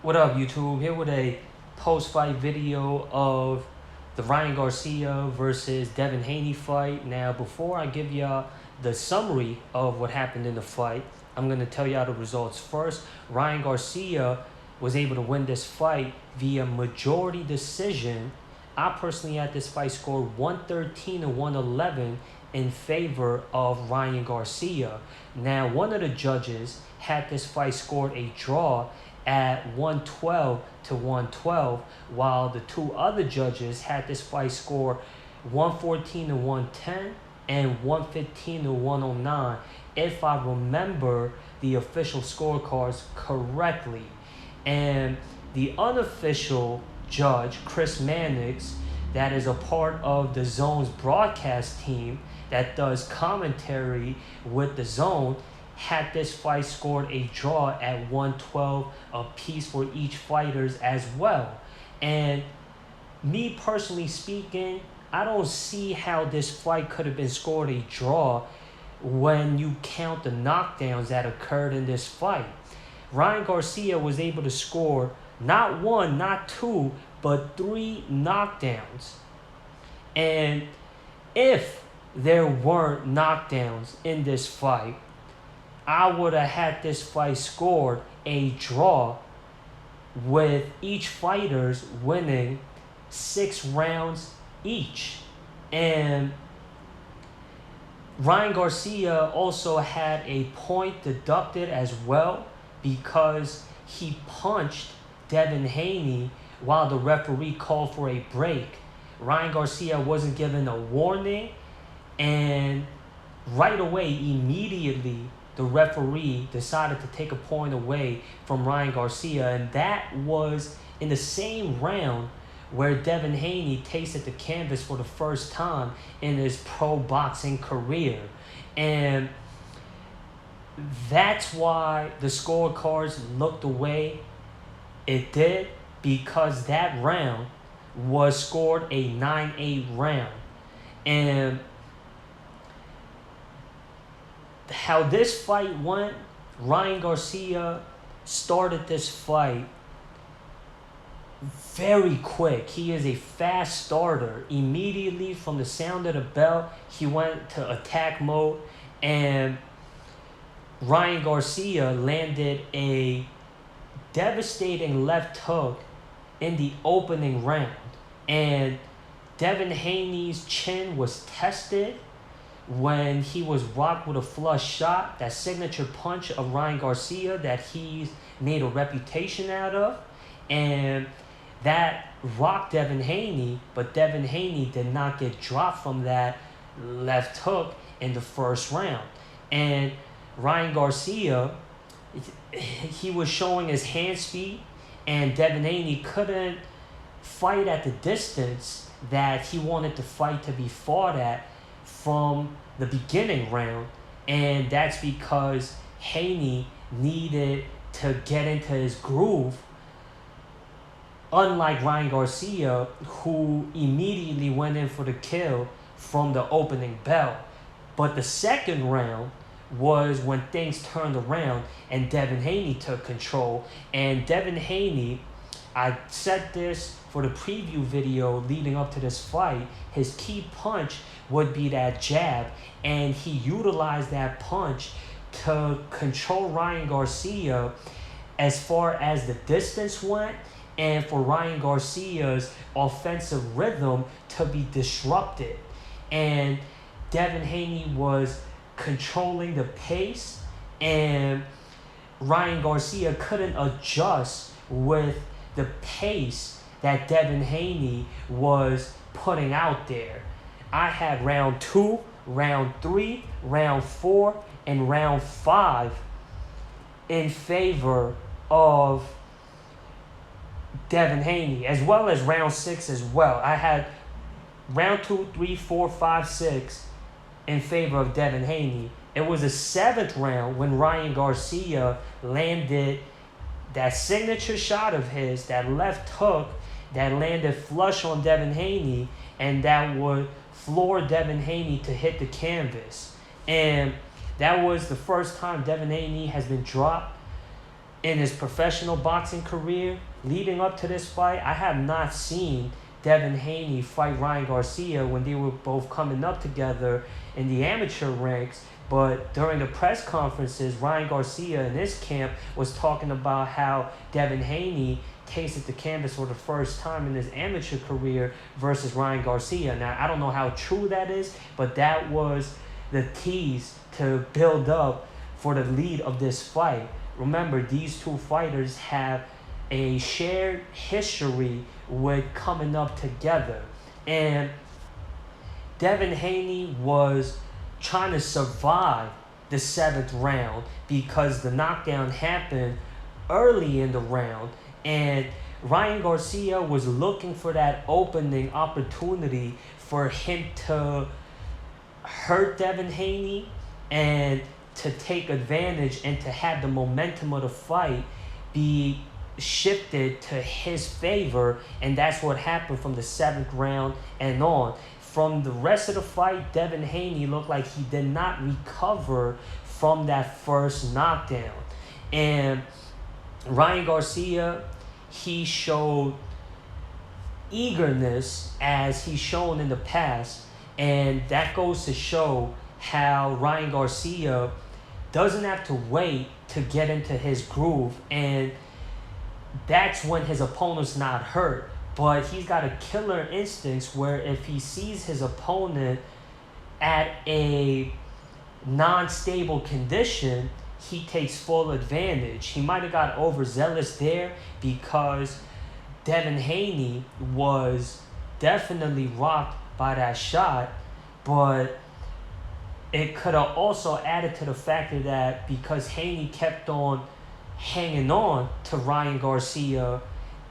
What up, YouTube? Here with a post-fight video of the Ryan Garcia versus Devin Haney fight. Now, before I give y'all the summary of what happened in the fight, I'm going to tell y'all the results first. Ryan Garcia was able to win this fight via majority decision. I personally had this fight scored 113 to 111 in favor of Ryan Garcia. Now, one of the judges had this fight scored a draw at 112 to 112, while the two other judges had this fight score 114 to 110 and 115 to 109, if I remember the official scorecards correctly. And the unofficial judge, Chris Mannix, that is a part of the Zone's broadcast team that does commentary with the Zone, had this fight scored a draw at 112 apiece for each fighters as well. And me personally speaking, I don't see how this fight could have been scored a draw when you count the knockdowns that occurred in this fight. Ryan Garcia was able to score not one, not two, but 3 knockdowns. And if there weren't knockdowns in this fight, I would have had this fight scored a draw with each fighters winning 6 rounds each. And Ryan Garcia also had a point deducted as well because he punched Devin Haney while the referee called for a break. Ryan Garcia wasn't given a warning, and right away, immediately, the referee decided to take a point away from Ryan Garcia, and that was in the same round where Devin Haney tasted the canvas for the first time in his pro boxing career. And that's why the scorecards looked the way it did, because that round was scored a 9-8 round. And how this fight went, Ryan Garcia started this fight very quick. He is a fast starter. Immediately from the sound of the bell, he went to attack mode, and Ryan Garcia landed a devastating left hook in the opening round. And Devin Haney's chin was tested when he was rocked with a flush shot, that signature punch of Ryan Garcia that he's made a reputation out of. And that rocked Devin Haney, but Devin Haney did not get dropped from that left hook in the first round. And Ryan Garcia, he was showing his hand speed, and Devin Haney couldn't fight at the distance that he wanted the fight to be fought at from the beginning round. And that's because Haney needed to get into his groove, unlike Ryan Garcia, who immediately went in for the kill from the opening bell. But the second round was when things turned around and Devin Haney took control. And Devin Haney, I said this for the preview video leading up to this fight, his key punch would be that jab, and he utilized that punch to control Ryan Garcia as far as the distance went, and for Ryan Garcia's offensive rhythm to be disrupted. And Devin Haney was controlling the pace, and Ryan Garcia couldn't adjust with the pace that Devin Haney was putting out there. I had round 2, round 3, round 4, and round 5 in favor of Devin Haney, as well as round 6 as well. I had round 2, 3, 4, 5, 6 in favor of Devin Haney. It was the 7th round when Ryan Garcia landed that signature shot of his, that left hook that landed flush on Devin Haney, and that would floor Devin Haney to hit the canvas. And that was the first time Devin Haney has been dropped in his professional boxing career, leading up to this fight, I have not seen Devin Haney fight Ryan Garcia when they were both coming up together in the amateur ranks. But during the press conferences, Ryan Garcia in his camp was talking about how Devin Haney tasted the canvas for the first time in his amateur career versus Ryan Garcia. Now, I don't know how true that is, but that was the tease to build up for the lead of this fight. Remember, these two fighters have a shared history with coming up together. And Devin Haney was trying to survive the 7th round because the knockdown happened early in the round, and Ryan Garcia was looking for that opening opportunity for him to hurt Devin Haney and to take advantage and to have the momentum of the fight be shifted to his favor, and that's what happened from the 7th round and on. From the rest of the fight, Devin Haney looked like he did not recover from that first knockdown. And Ryan Garcia, he showed eagerness as he's shown in the past, and that goes to show how Ryan Garcia doesn't have to wait to get into his groove, and that's when his opponent's not hurt. But he's got a killer instincts where if he sees his opponent at a non-stable condition, he takes full advantage. He might have got overzealous there because Devin Haney was definitely rocked by that shot, but it could have also added to the factor that because Haney kept on hanging on to Ryan Garcia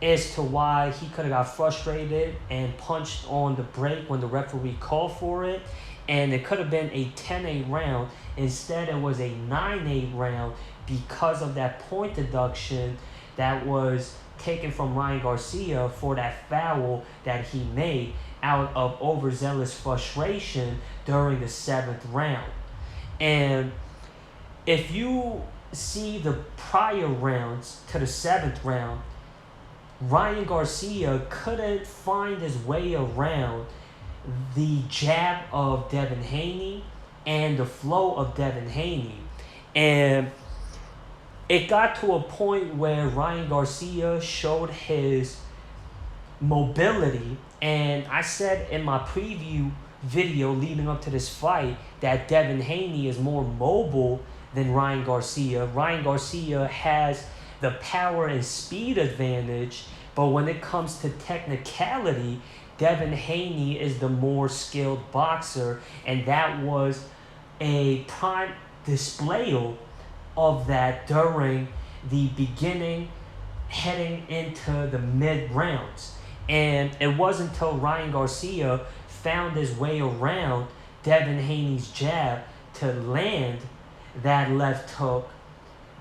as to why he could have got frustrated and punched on the break when the referee called for it. And it could have been a 10-8 round. Instead, it was a 9-8 round because of that point deduction that was taken from Ryan Garcia for that foul that he made out of overzealous frustration during the 7th round. And if you see the prior rounds to the 7th round, Ryan Garcia couldn't find his way around the jab of Devin Haney and the flow of Devin Haney. And it got to a point where Ryan Garcia showed his mobility. And I said in my preview video leading up to this fight that Devin Haney is more mobile than Ryan Garcia. Ryan Garcia has the power and speed advantage, but when it comes to technicality, Devin Haney is the more skilled boxer, and that was a prime display of that during the beginning heading into the mid rounds. And it wasn't until Ryan Garcia found his way around Devin Haney's jab to land that left hook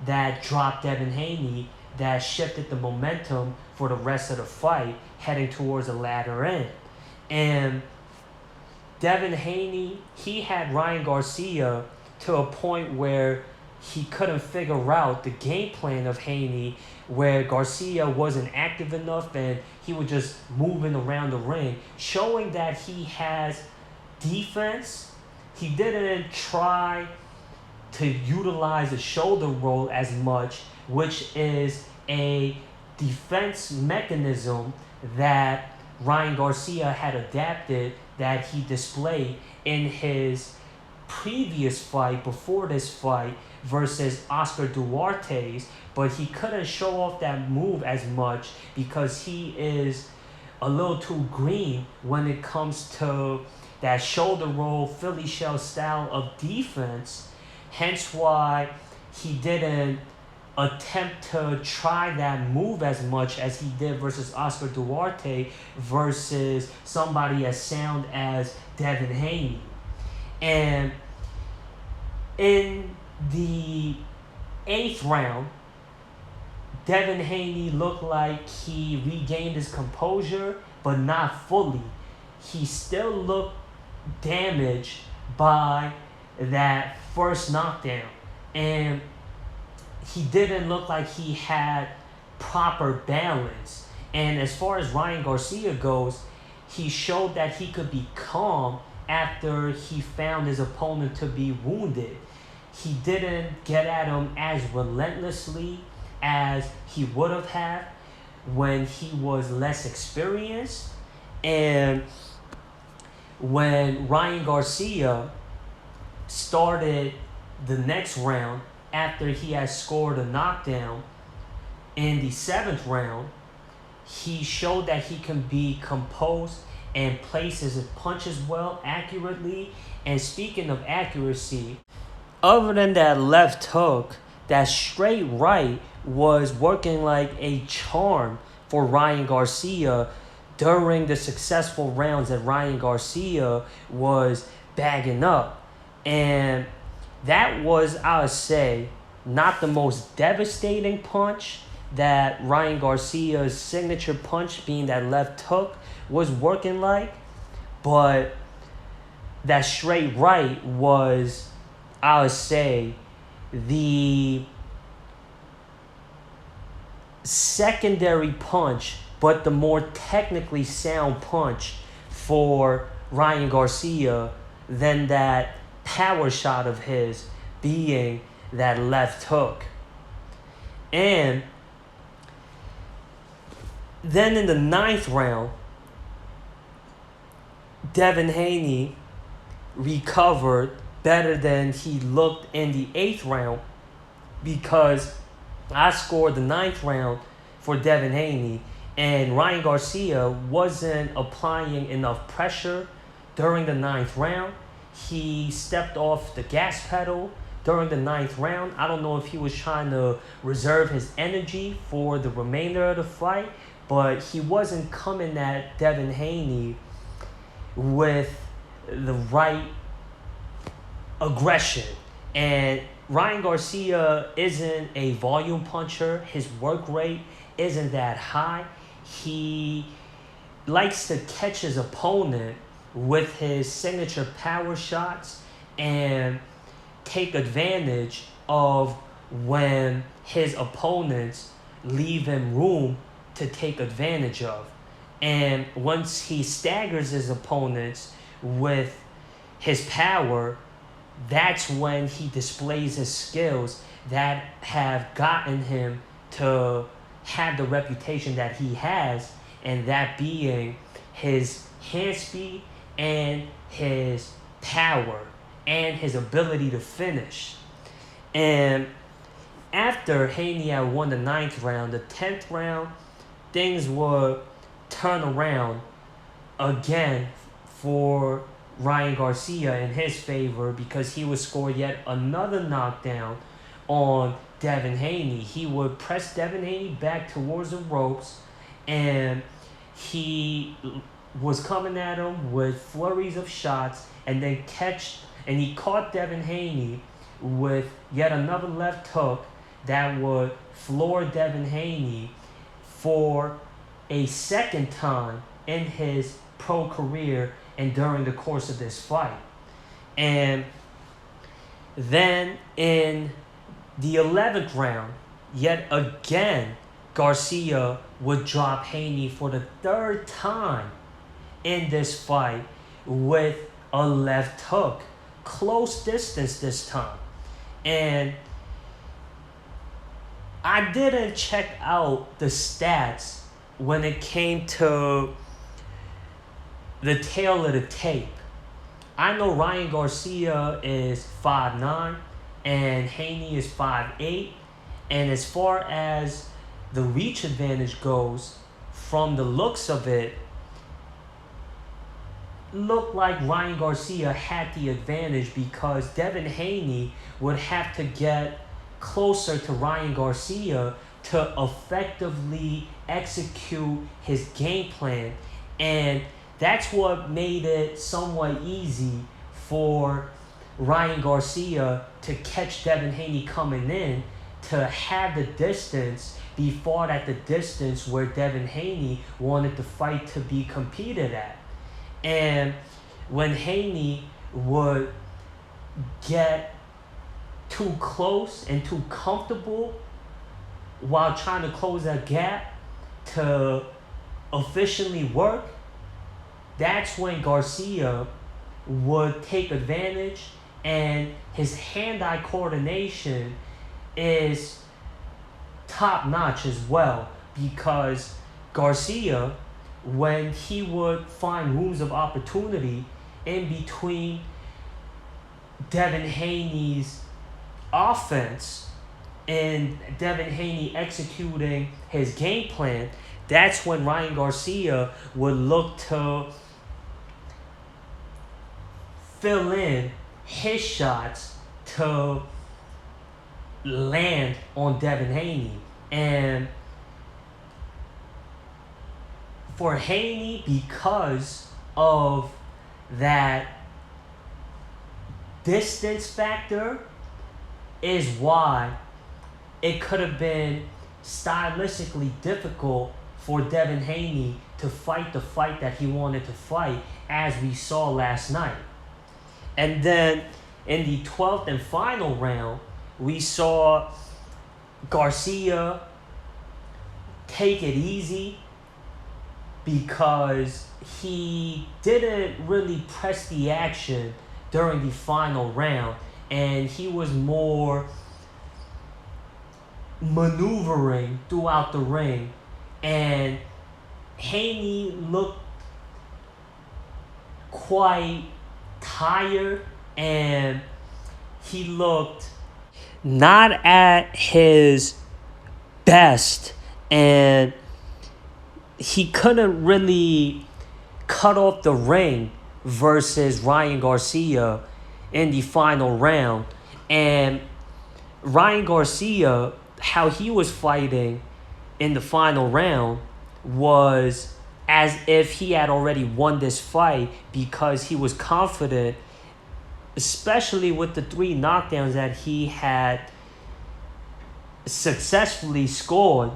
that dropped Devin Haney, that shifted the momentum for the rest of the fight heading towards the latter end. And Devin Haney, he had Ryan Garcia to a point where he couldn't figure out the game plan of Haney, where Garcia wasn't active enough and he was just moving around the ring, showing that he has defense. He didn't try to utilize the shoulder roll as much, which is a defense mechanism that Ryan Garcia had adapted, that he displayed in his previous fight before this fight versus Oscar Duarte's, but he couldn't show off that move as much because he is a little too green when it comes to that shoulder roll Philly shell style of defense. Hence why he didn't attempt to try that move as much as he did versus Oscar Duarte versus somebody as sound as Devin Haney. And in the 8th round, Devin Haney looked like he regained his composure, but not fully. He still looked damaged by that first knockdown. And he didn't look like he had proper balance. And as far as Ryan Garcia goes, he showed that he could be calm after he found his opponent to be wounded. He didn't get at him as relentlessly as he would have had when he was less experienced. And when Ryan Garcia started the next round after he had scored a knockdown in the 7th round, he showed that he can be composed and places his punches well, accurately. And speaking of accuracy, other than that left hook, that straight right was working like a charm for Ryan Garcia during the successful rounds that Ryan Garcia was bagging up. And that was, I would say, not the most devastating punch that Ryan Garcia's signature punch, being that left hook, was working like. But that straight right was, I would say, the secondary punch, but the more technically sound punch for Ryan Garcia than that power shot of his, being that left hook. And then in the 9th round, Devin Haney recovered better than he looked in the 8th round, because I scored the 9th round for Devin Haney, and Ryan Garcia wasn't applying enough pressure during the 9th round. He stepped off the gas pedal during the 9th round. I don't know if he was trying to reserve his energy for the remainder of the fight, but he wasn't coming at Devin Haney with the right aggression. And Ryan Garcia isn't a volume puncher. His work rate isn't that high. He likes to catch his opponent with his signature power shots and take advantage of when his opponents leave him room to take advantage of. And once he staggers his opponents with his power, that's when he displays his skills that have gotten him to have the reputation that he has, and that being his hand speed and his power and his ability to finish. And after Haney had won the 9th round, the 10th round, things would turn around again for Ryan Garcia in his favor, because he would score yet another knockdown on Devin Haney. He would press Devin Haney back towards the ropes, and he was coming at him with flurries of shots, and then he caught Devin Haney with yet another left hook that would floor Devin Haney for a second time in his pro career and during the course of this fight. And then in the 11th round, yet again, Garcia would drop Haney for the 3rd time in this fight with a left hook. Close distance this time. And I didn't check out the stats when it came to the tail of the tape. I know Ryan Garcia is 5'9", and Haney is 5'8", and as far as the reach advantage goes, from the looks of it, looked like Ryan Garcia had the advantage, because Devin Haney would have to get closer to Ryan Garcia to effectively execute his game plan. And that's what made it somewhat easy for Ryan Garcia to catch Devin Haney coming in, to have the distance be fought at the distance where Devin Haney wanted the fight to be competed at. And when Haney would get too close and too comfortable while trying to close that gap to efficiently work, that's when Garcia would take advantage, and his hand-eye coordination is top notch as well, because Garcia, when he would find rooms of opportunity in between Devin Haney's offense and Devin Haney executing his game plan, that's when Ryan Garcia would look to fill in his shots to land on Devin Haney. And for Haney, because of that distance factor, is why it could have been stylistically difficult for Devin Haney to fight the fight that he wanted to fight, as we saw last night. And then in the 12th and final round, we saw Garcia take it easy because he didn't really press the action during the final round, and he was more maneuvering throughout the ring, and Haney looked quite tired, and he looked not at his best, and he couldn't really cut off the ring versus Ryan Garcia in the final round. And Ryan Garcia, how he was fighting in the final round was as if he had already won this fight, because he was confident, especially with the 3 knockdowns that he had successfully scored.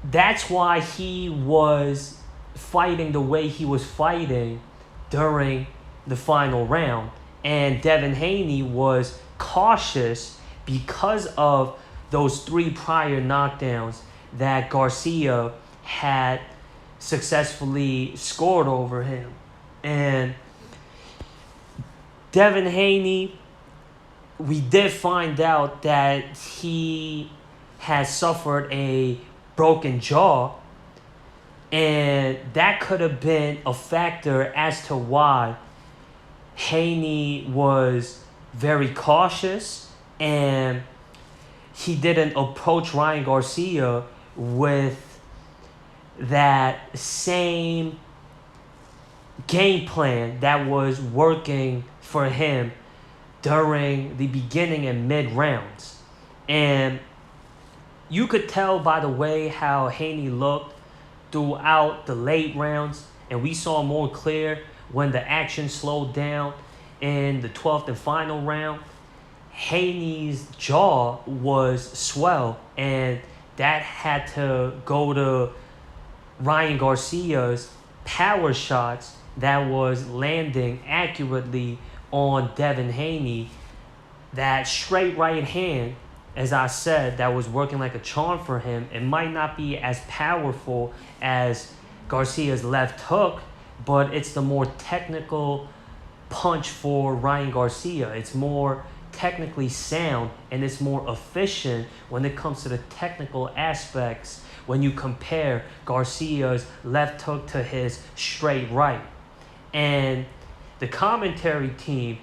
That's why he was fighting the way he was fighting during the final round. And Devin Haney was cautious because of those 3 prior knockdowns that Garcia had successfully scored over him. And Devin Haney, we did find out that he has suffered a broken jaw, and that could have been a factor as to why Haney was very cautious and he didn't approach Ryan Garcia with that same game plan that was working for him during the beginning and mid rounds. And you could tell by the way how Haney looked throughout the late rounds, and we saw more clear when the action slowed down in the 12th and final round. Haney's jaw was swell, and that had to go to Ryan Garcia's power shots that was landing accurately on Devin Haney. That straight right hand, as I said, that was working like a charm for him. It might not be as powerful as Garcia's left hook, but it's the more technical punch for Ryan Garcia. It's more technically sound, and it's more efficient when it comes to the technical aspects when you compare Garcia's left hook to his straight right. And the commentary team,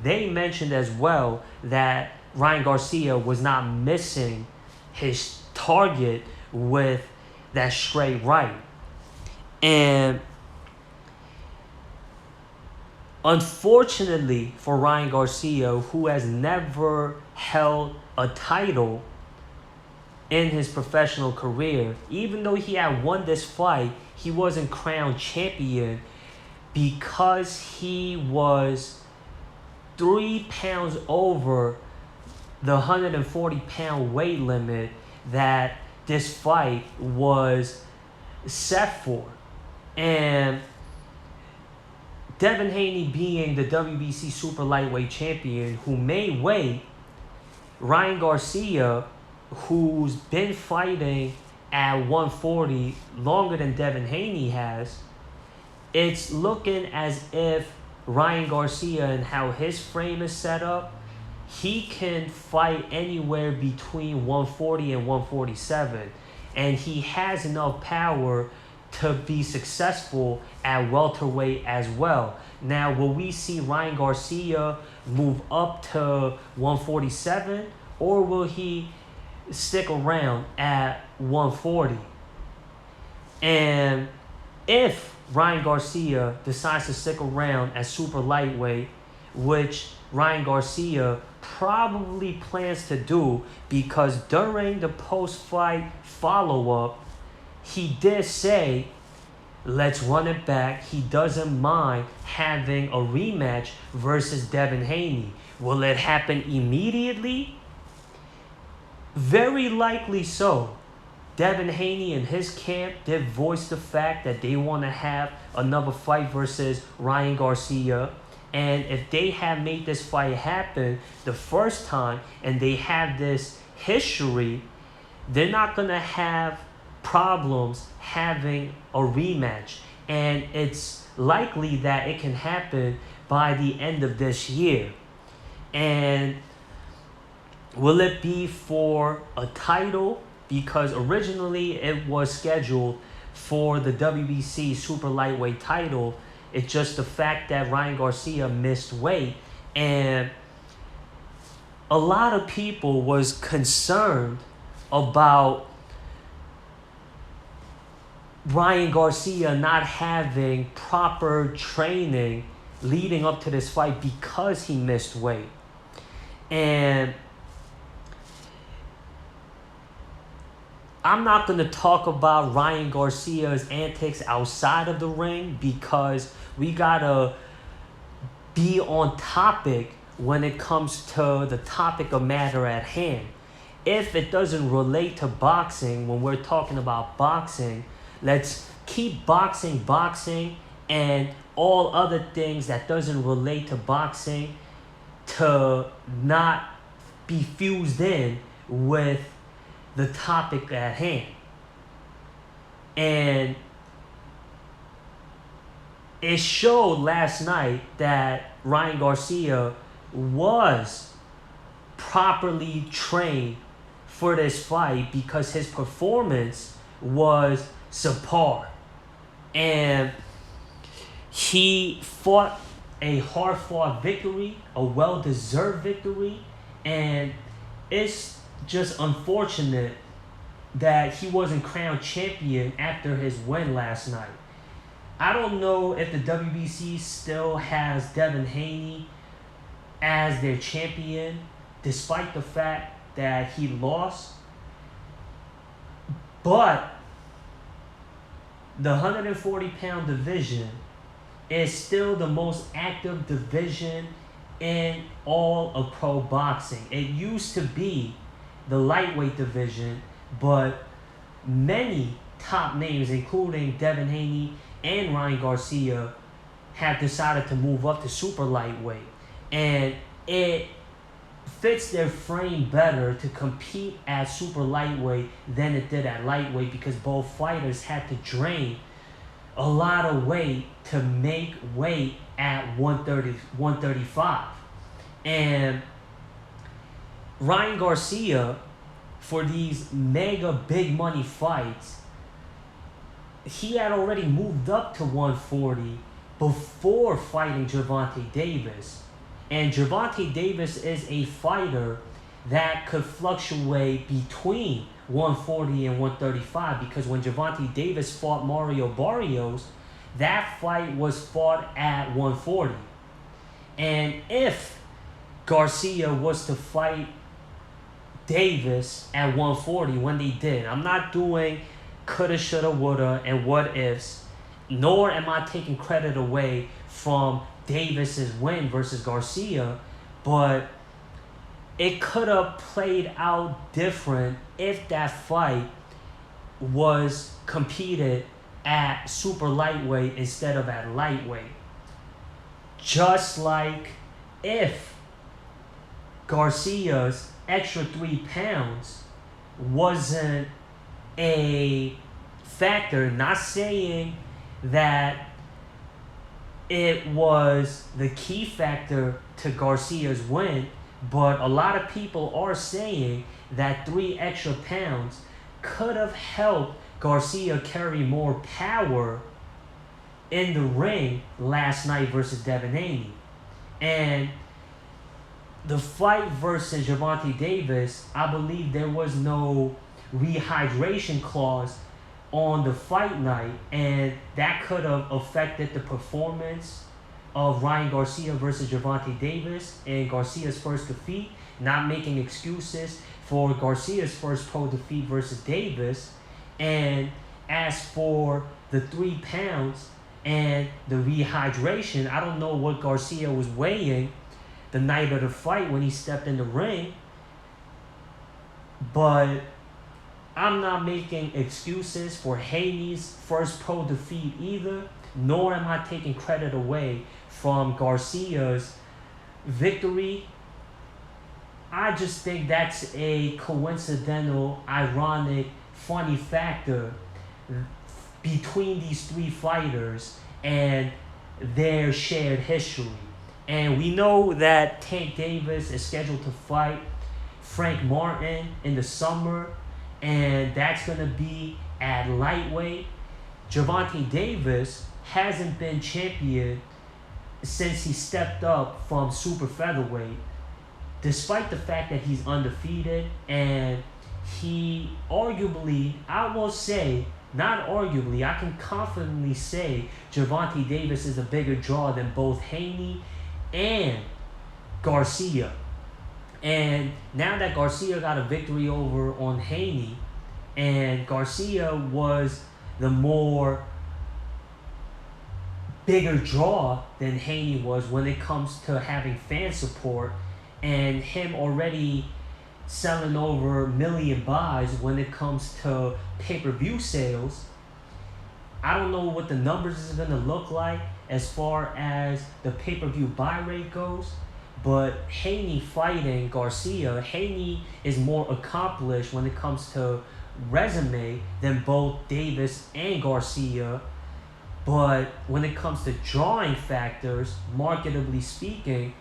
they mentioned as well that Ryan Garcia was not missing his target with that straight right. And unfortunately for Ryan Garcia, who has never held a title in his professional career, even though he had won this fight, he wasn't crowned champion because he was 3 pounds over the 140-pound weight limit that this fight was set for. And Devin Haney being the WBC super lightweight champion who may weigh Ryan Garcia, who's been fighting at 140 longer than Devin Haney has, it's looking as if Ryan Garcia and how his frame is set up, he can fight anywhere between 140 and 147. And he has enough power to be successful at welterweight as well. Now, will we see Ryan Garcia move up to 147, or will he stick around at 140? And if Ryan Garcia decides to stick around at super lightweight, which Ryan Garcia probably plans to do, because during the post-fight follow-up, he did say, let's run it back. He doesn't mind having a rematch versus Devin Haney. Will it happen immediately? Very likely so. Devin Haney and his camp did voice the fact that they want to have another fight versus Ryan Garcia. And if they have made this fight happen the first time and they have this history, they're not going to have problems having a rematch. And it's likely that it can happen by the end of this year. And will it be for a title? Because originally it was scheduled for the WBC super lightweight title. It's just the fact that Ryan Garcia missed weight, and a lot of people was concerned about Ryan Garcia not having proper training leading up to this fight because he missed weight. And I'm not going to talk about Ryan Garcia's antics outside of the ring, because we got to be on topic when it comes to the topic of matter at hand. If it doesn't relate to boxing, when we're talking about boxing, let's keep boxing, and all other things that doesn't relate to boxing to not be fused in with the topic at hand. And it showed last night that Ryan Garcia was properly trained for this fight, because his performance was subpar. And he fought a hard-fought victory, a well-deserved victory, and it's just unfortunate that he wasn't crowned champion after his win last night. I don't know if the WBC still has Devin Haney as their champion, despite the fact that he lost. But the 140-pound division is still the most active division in all of pro boxing. It used to be the lightweight division, but many top names, including Devin Haney and Ryan Garcia, have decided to move up to super lightweight. And it fits their frame better to compete at super lightweight than it did at lightweight, because both fighters had to drain a lot of weight to make weight at 130, 135. And Ryan Garcia, for these mega big money fights, he had already moved up to 140 before fighting Gervonta Davis. And Gervonta Davis is a fighter that could fluctuate between 140 and 135, because when Gervonta Davis fought Mario Barrios, that fight was fought at 140. And if Garcia was to fight Davis at 140 when they did, I'm not doing coulda, shoulda, woulda, and what ifs, nor am I taking credit away from Davis's win versus Garcia, but it could have played out different if that fight was competed at super lightweight instead of at lightweight. Just like if Garcia's extra 3 pounds wasn't a factor, not saying that it was the key factor to Garcia's win, but a lot of people are saying that 3 extra pounds could have helped Garcia carry more power in the ring last night versus Devin Haney. And the fight versus Gervonta Davis, I believe there was no rehydration clause on the fight night, and that could have affected the performance of Ryan Garcia versus Gervonta Davis in Garcia's first defeat. Not making excuses for Garcia's first pro defeat versus Davis. And as for the 3 pounds and the rehydration, I don't know what Garcia was weighing the night of the fight when he stepped in the ring, but I'm not making excuses for Haney's first pro defeat either, nor am I taking credit away from Garcia's victory. I just think that's a coincidental, ironic, funny factor between these three fighters and their shared history. And we know that Tank Davis is scheduled to fight Frank Martin in the summer, and that's going to be at lightweight. Gervonta Davis hasn't been champion since he stepped up from super featherweight, despite the fact that he's undefeated, and he arguably, I will say, not arguably, I can confidently say Gervonta Davis is a bigger draw than both Haney and Garcia. And now that Garcia got a victory over on Haney, and Garcia was the more bigger draw than Haney was when it comes to having fan support, and him already selling over 1 million buys when it comes to pay-per-view sales. I don't know what the numbers is going to look like as far as the pay-per-view buy rate goes, but Haney fighting Garcia, Haney is more accomplished when it comes to resume than both Davis and Garcia. But when it comes to drawing factors, marketably speaking,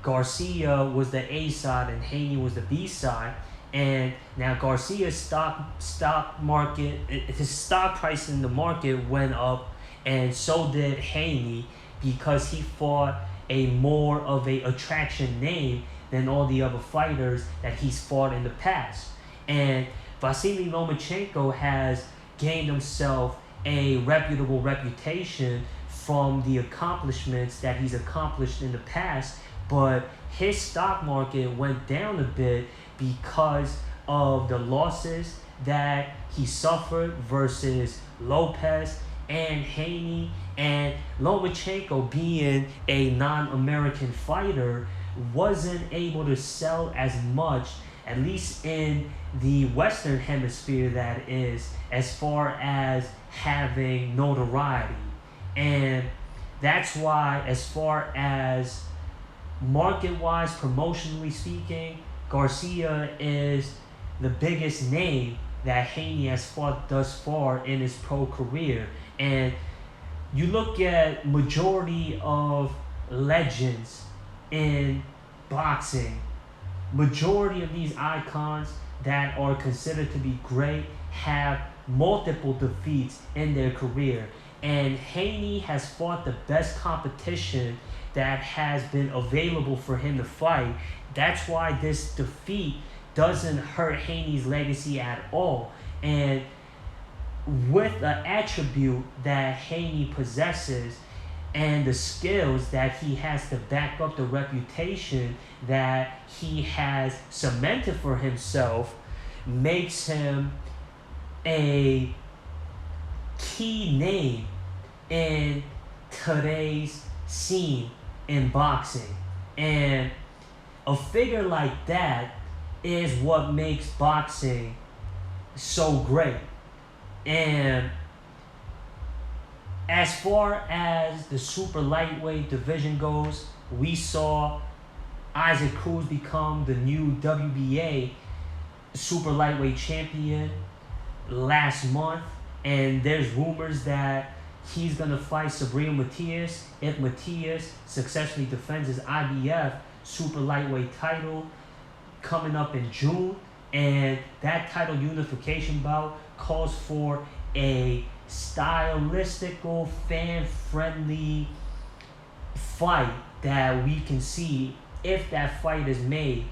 Garcia was the A side and Haney was the B side. And now Garcia's stock market, his stock price in the market went up, and so did Haney, because he fought a more of a attraction name than all the other fighters that he's fought in the past. And Vasily Lomachenko has gained himself a reputable reputation from the accomplishments that he's accomplished in the past, but his stock market went down a bit because of the losses that he suffered versus Lopez and Haney. And Lomachenko, being a non-American fighter, wasn't able to sell as much, at least in the Western Hemisphere, that is, as far as having notoriety. And that's why, as far as market-wise, promotionally speaking, Garcia is the biggest name that Haney has fought thus far in his pro career. And you look at majority of legends in boxing, majority of these icons that are considered to be great have multiple defeats in their career. And Haney has fought the best competition that has been available for him to fight. That's why this defeat doesn't hurt Haney's legacy at all. And with the attribute that Haney possesses and the skills that he has to back up the reputation that he has cemented for himself, makes him a key name in today's scene in boxing. And a figure like that is what makes boxing so great. And As far as the super lightweight division goes, we saw Isaac Cruz become the new WBA super lightweight champion last month, and there's rumors that he's gonna fight Sabrina Matias if Matias successfully defends his IBF super lightweight title coming up in June. And that title unification bout calls for a stylistical, fan-friendly fight that we can see if that fight is made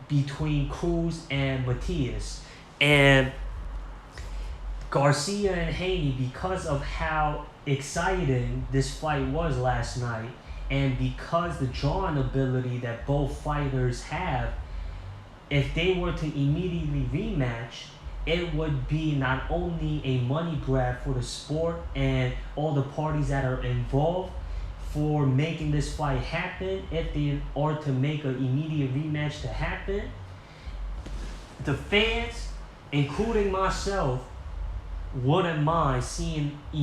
between Cruz and Matias. And Garcia and Haney, because of how exciting this fight was last night, and because the drawing ability that both fighters have, if they were to immediately rematch, it would be not only a money grab for the sport and all the parties that are involved for making this fight happen, if they are to make an immediate rematch to happen, the fans, including myself, wouldn't mind seeing an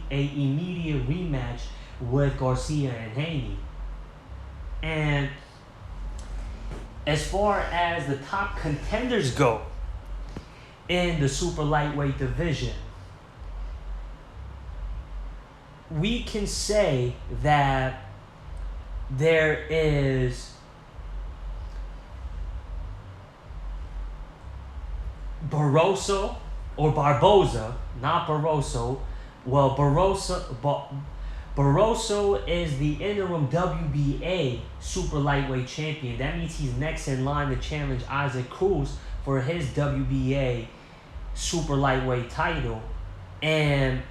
immediate rematch with Garcia and Haney. And as far as the top contenders go in the super lightweight division, we can say that there is Barroso or Barboza, not Barroso. Well, Barroso is the interim WBA super lightweight champion. That means he's next in line to challenge Isaac Cruz for his WBA super lightweight title. And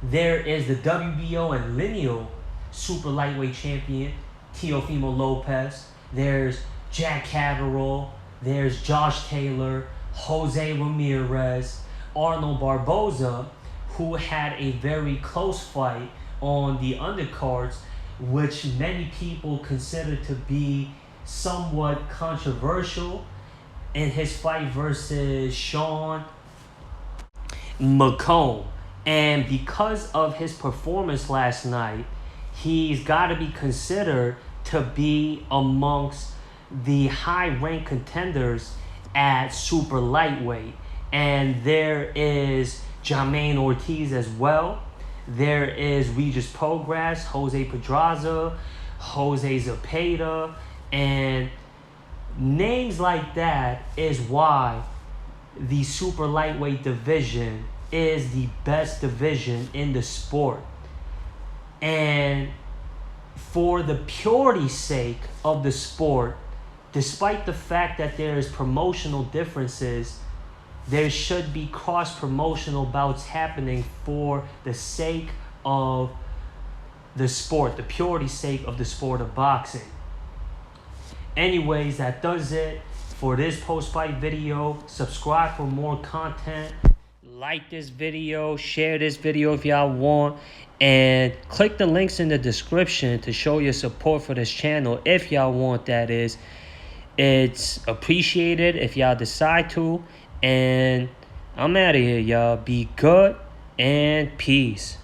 there is the WBO and lineal super lightweight champion, Teofimo Lopez. There's Jack Catterall. There's Josh Taylor, Jose Ramirez, Arnold Barboza, who had a very close fight on the undercards, which many people consider to be somewhat controversial, in his fight versus Sean McComb. And because of his performance last night, he's got to be considered to be amongst the high-ranked contenders at super lightweight. And there is Jermaine Ortiz as well. There is Regis Prograis, Jose Pedraza, Jose Zepeda, and names like that is why the super lightweight division is the best division in the sport. And for the purity's sake of the sport, despite the fact that there is promotional differences, there should be cross-promotional bouts happening for the sake of the sport, the purity's sake of the sport of boxing. Anyways, that does it for this post-fight video. Subscribe for more content. Like this video, share this video if y'all want, and click the links in the description to show your support for this channel if y'all want, that is. It's appreciated if y'all decide to. And I'm out of here, y'all. Be good and peace.